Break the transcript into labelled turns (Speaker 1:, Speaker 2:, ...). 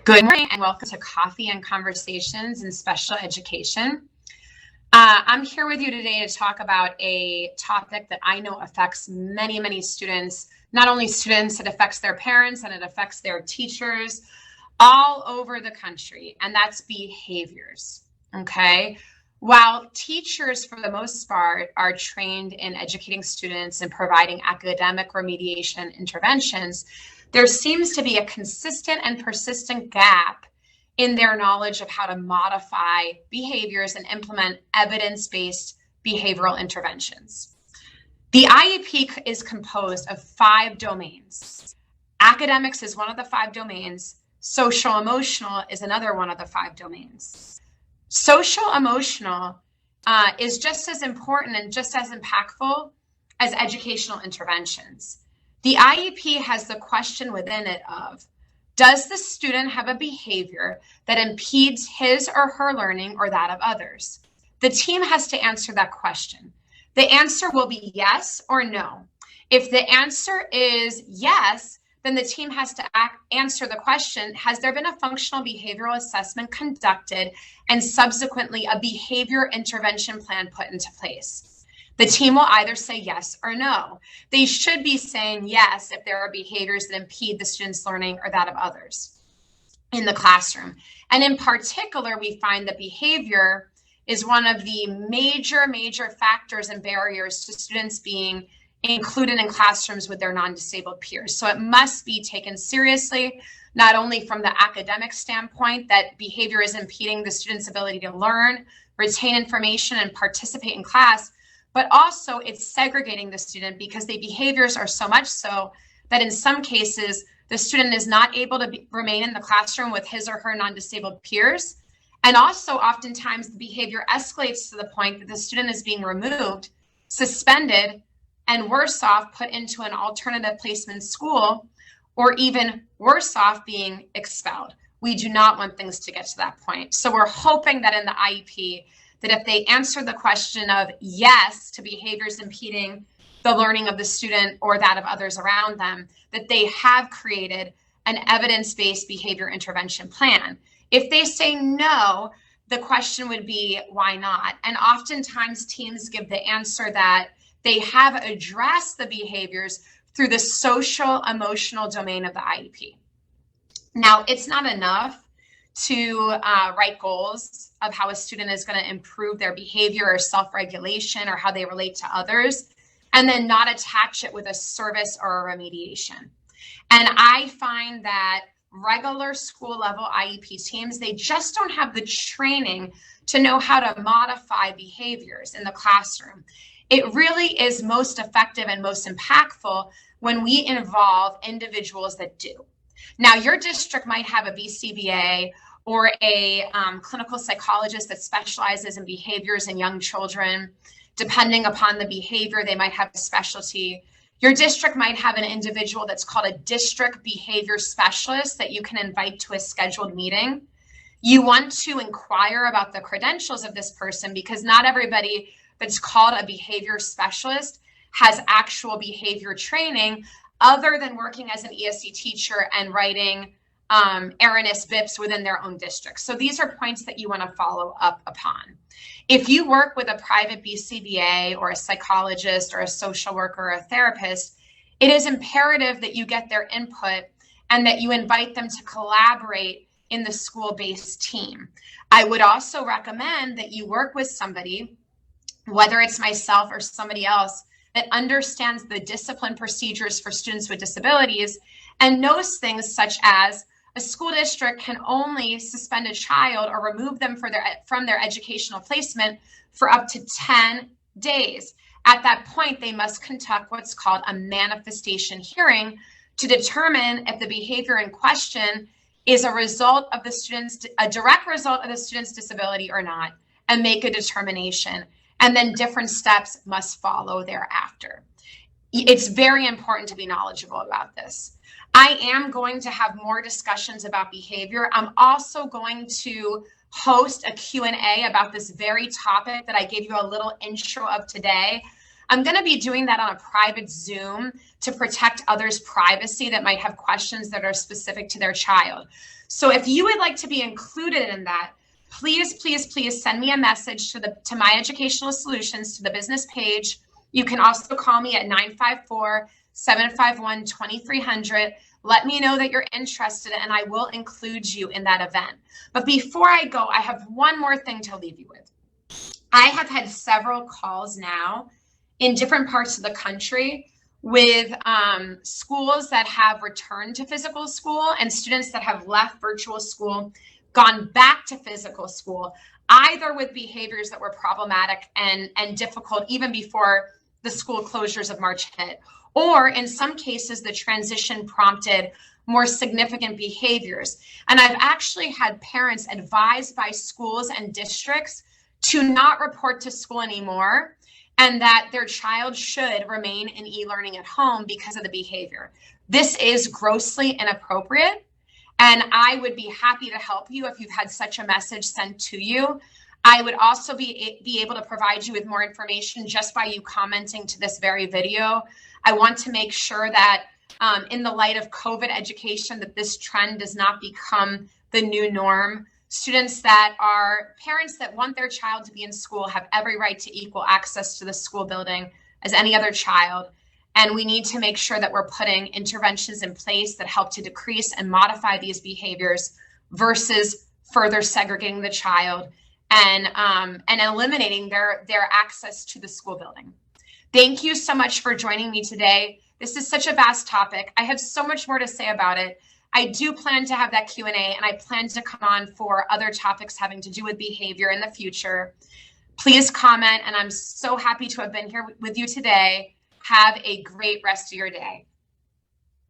Speaker 1: Good morning and welcome to Coffee and Conversations in Special Education. I'm here with you today to talk about a topic that I know affects many students, not only students, it affects their parents and it affects their teachers all over the country, and that's behaviors, okay? While teachers, for the most part, are trained in educating students and providing academic remediation interventions, there seems to be a consistent and persistent gap in their knowledge of how to modify behaviors and implement evidence-based behavioral interventions. The IEP is composed of 5 domains. Academics is one of the 5 domains. Social emotional is another one of the 5 domains. Social emotional is just as important and just as impactful as educational interventions. The IEP has the question within it of, does the student have a behavior that impedes his or her learning or that of others? The team has to answer that question. The answer will be yes or no. If the answer is yes, then the team has to answer the question, has there been a functional behavioral assessment conducted and subsequently a behavior intervention plan put into place? The team will either say yes or no. They should be saying yes if there are behaviors that impede the student's learning or that of others in the classroom. And in particular, we find that behavior is one of the major factors and barriers to students being included in classrooms with their non-disabled peers. So it must be taken seriously, not only from the academic standpoint that behavior is impeding the student's ability to learn, retain information, and participate in class, but also it's segregating the student because the behaviors are so much so that in some cases, the student is not able to remain in the classroom with his or her non-disabled peers. And also oftentimes the behavior escalates to the point that the student is being removed, suspended, and worse off, put into an alternative placement school, or even worse off, being expelled. We do not want things to get to that point. So we're hoping that in the IEP, that if they answer the question of yes to behaviors impeding the learning of the student or that of others around them, that they have created an evidence-based behavior intervention plan. If they say no, the question would be, why not? And oftentimes teams give the answer that they have addressed the behaviors through the social emotional domain of the IEP. Now, it's not enough to write goals of how a student is going to improve their behavior or self-regulation or how they relate to others, and then not attach it with a service or a remediation. And I find that regular school level IEP teams, they just don't have the training to know how to modify behaviors in the classroom. It really is most effective and most impactful when we involve individuals that do. Now, your district might have a BCBA or a clinical psychologist that specializes in behaviors in young children. Depending upon the behavior, they might have a specialty. Your district might have an individual that's called a district behavior specialist that you can invite to a scheduled meeting. You want to inquire about the credentials of this person because not everybody that's called a behavior specialist has actual behavior training other than working as an ESE teacher and writing Erroneous BIPs within their own district. So these are points that you want to follow up upon. If you work with a private BCBA or a psychologist or a social worker or a therapist, it is imperative that you get their input and that you invite them to collaborate in the school-based team. I would also recommend that you work with somebody, whether it's myself or somebody else, that understands the discipline procedures for students with disabilities and knows things such as a school district can only suspend a child or remove them from their educational placement for up to 10 days. At that point, they must conduct what's called a manifestation hearing to determine if the behavior in question is a direct result of the student's disability or not, and make a determination. And then different steps must follow thereafter. It's very important to be knowledgeable about this. I am going to have more discussions about behavior. I'm also going to host a Q&A about this very topic that I gave you a little intro of today. I'm going to be doing that on a private Zoom to protect others' privacy that might have questions that are specific to their child. So if you would like to be included in that, please, please, please send me a message to My Educational Solutions, to the business page. You can also call me at 954-751-2300. Let me know that you're interested and I will include you in that event. But before I go, I have one more thing to leave you with. I have had several calls now in different parts of the country with schools that have returned to physical school and students that have left virtual school, gone back to physical school, either with behaviors that were problematic and difficult even before the school closures of March hit, or in some cases, the transition prompted more significant behaviors. And I've actually had parents advised by schools and districts to not report to school anymore, and that their child should remain in e-learning at home because of the behavior. This is grossly inappropriate, and I would be happy to help you if you've had such a message sent to you. I would also be able to provide you with more information just by you commenting to this very video. I want to make sure that in the light of COVID education, that this trend does not become the new norm. Students that are parents that want their child to be in school have every right to equal access to the school building as any other child. And we need to make sure that we're putting interventions in place that help to decrease and modify these behaviors versus further segregating the child and eliminating their access to the school building. Thank you so much for joining me today. This is such a vast topic. I have so much more to say about it. I do plan to have that Q&A, and I plan to come on for other topics having to do with behavior in the future. Please comment, and I'm so happy to have been here with you today. Have a great rest of your day.